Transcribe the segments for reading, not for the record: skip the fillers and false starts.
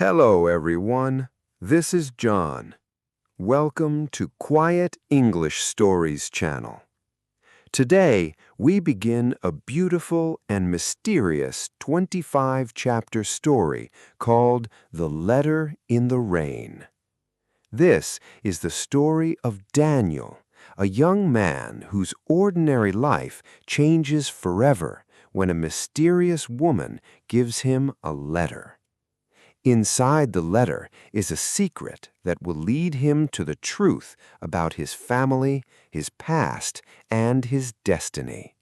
Hello, everyone. This is John. Welcome to Quiet English Stories channel. Today, we begin a beautiful and mysterious 25-chapter story called The Letter in the Rain. This is the story of Daniel, a young man whose ordinary life changes forever when a mysterious woman gives him a letter. Inside the letter is a secret that will lead him to the truth about his family, his past, and his destiny.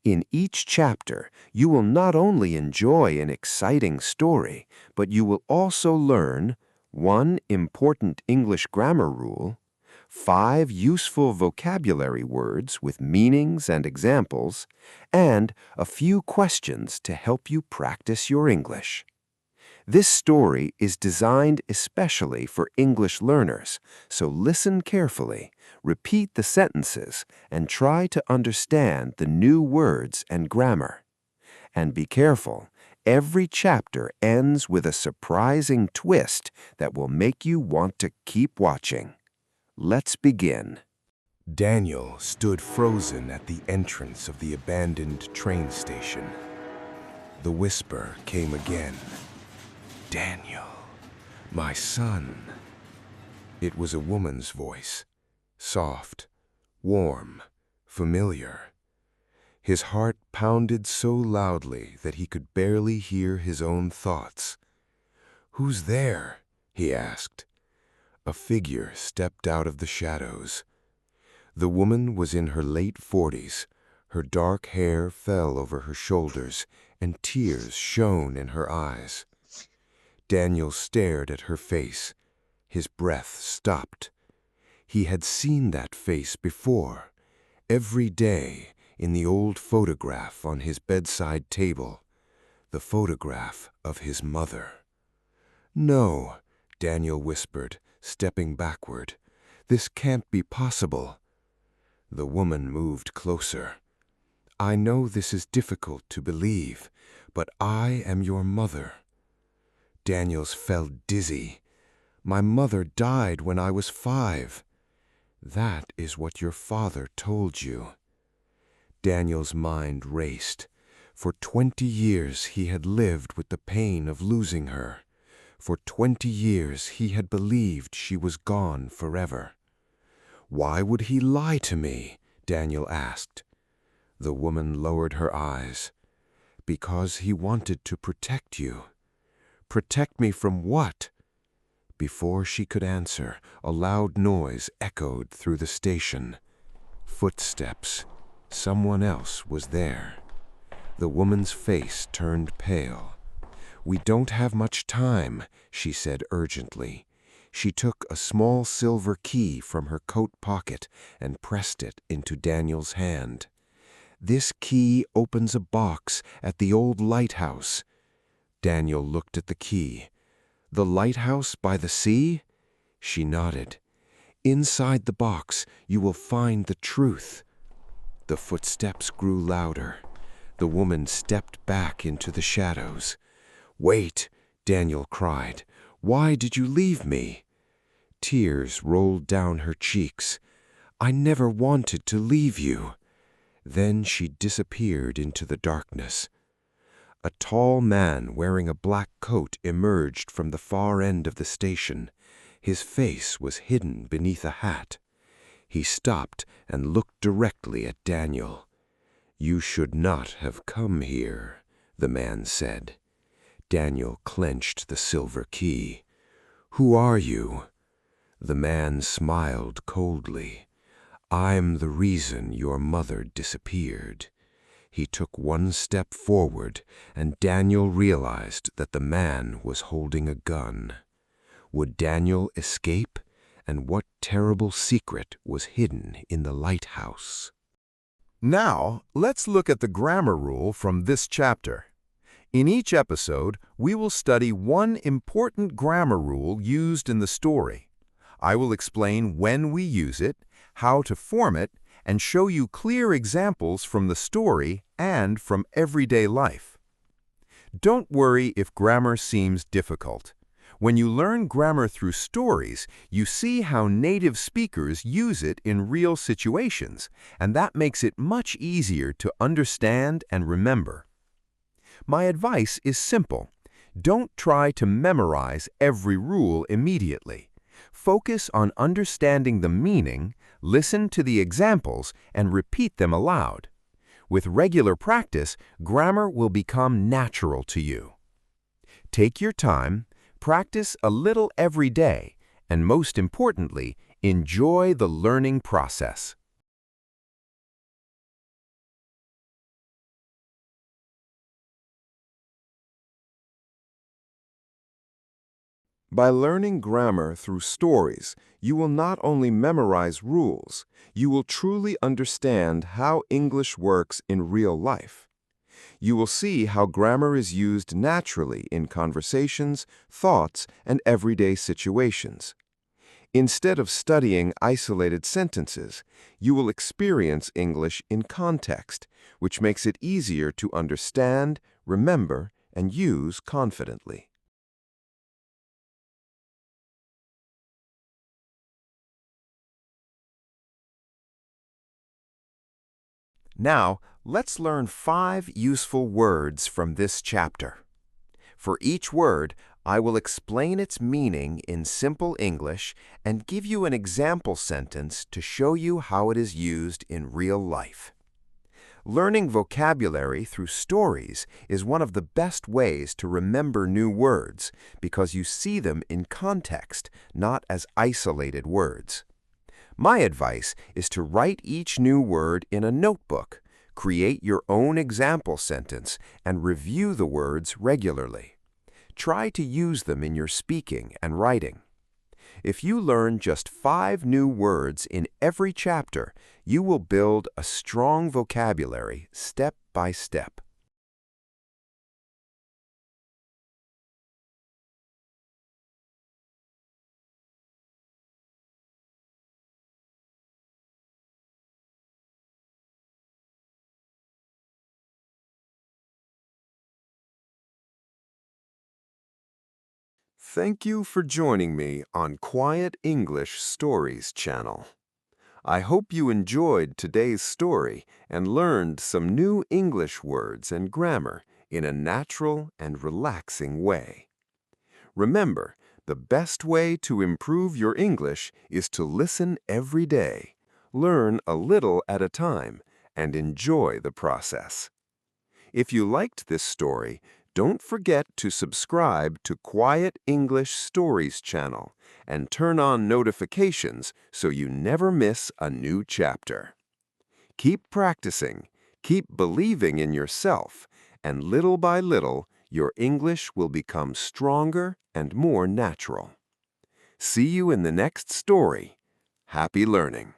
In each chapter, you will not only enjoy an exciting story, but you will also learn one important English grammar rule, 5 useful vocabulary words with meanings and examples, and a few questions to help you practice your English. This story is designed especially for English learners, so listen carefully, repeat the sentences, and try to understand the new words and grammar. And be careful, every chapter ends with a surprising twist that will make you want to keep watching. Let's begin. Daniel stood frozen at the entrance of the abandoned train station. The whisper came again. "Daniel, my son." It was a woman's voice, soft, warm, familiar. His heart pounded so loudly that he could barely hear his own thoughts. "Who's there?" he asked. A figure stepped out of the shadows. The woman was in her late 40s. Her dark hair fell over her shoulders, and tears shone in her eyes. Daniel stared at her face. His breath stopped. He had seen that face before, every day in the old photograph on his bedside table, the photograph of his mother. "No," Daniel whispered, stepping backward. "This can't be possible." The woman moved closer. "I know this is difficult to believe, but I am your mother." Daniel's felt dizzy. "My mother died when I was 5. "That is what your father told you." Daniel's mind raced. For 20 years he had lived with the pain of losing her. For 20 years he had believed she was gone forever. "Why would he lie to me?" Daniel asked. The woman lowered her eyes. "Because he wanted to protect you." "Protect me from what?" Before she could answer, a loud noise echoed through the station. Footsteps. Someone else was there. The woman's face turned pale. "We don't have much time," she said urgently. She took a small silver key from her coat pocket and pressed it into Daniel's hand. "This key opens a box at the old lighthouse." Daniel looked at the key. "The lighthouse by the sea?" She nodded. "Inside the box, you will find the truth." The footsteps grew louder. The woman stepped back into the shadows. "Wait," Daniel cried. "Why did you leave me?" Tears rolled down her cheeks. "I never wanted to leave you." Then she disappeared into the darkness. A tall man wearing a black coat emerged from the far end of the station. His face was hidden beneath a hat. He stopped and looked directly at Daniel. "You should not have come here," the man said. Daniel clenched the silver key. "Who are you?" The man smiled coldly. "I'm the reason your mother disappeared." He took one step forward, and Daniel realized that the man was holding a gun. Would Daniel escape? And what terrible secret was hidden in the lighthouse? Now, let's look at the grammar rule from this chapter. In each episode, we will study one important grammar rule used in the story. I will explain when we use it, how to form it, and show you clear examples from the story and from everyday life. Don't worry if grammar seems difficult. When you learn grammar through stories, you see how native speakers use it in real situations, and that makes it much easier to understand and remember. My advice is simple. Don't try to memorize every rule immediately. Focus on understanding the meaning, listen to the examples, and repeat them aloud. With regular practice, grammar will become natural to you. Take your time, practice a little every day, and most importantly, enjoy the learning process. By learning grammar through stories, you will not only memorize rules, you will truly understand how English works in real life. You will see how grammar is used naturally in conversations, thoughts, and everyday situations. Instead of studying isolated sentences, you will experience English in context, which makes it easier to understand, remember, and use confidently. Now, let's learn 5 useful words from this chapter. For each word, I will explain its meaning in simple English and give you an example sentence to show you how it is used in real life. Learning vocabulary through stories is one of the best ways to remember new words because you see them in context, not as isolated words. My advice is to write each new word in a notebook, create your own example sentence, and review the words regularly. Try to use them in your speaking and writing. If you learn just 5 new words in every chapter, you will build a strong vocabulary step by step. Thank you for joining me on Quiet English Stories channel. I hope you enjoyed today's story and learned some new English words and grammar in a natural and relaxing way. Remember, the best way to improve your English is to listen every day, learn a little at a time, and enjoy the process. If you liked this story, don't forget to subscribe to Quiet English Stories channel and turn on notifications so you never miss a new chapter. Keep practicing, keep believing in yourself, and little by little, your English will become stronger and more natural. See you in the next story. Happy learning!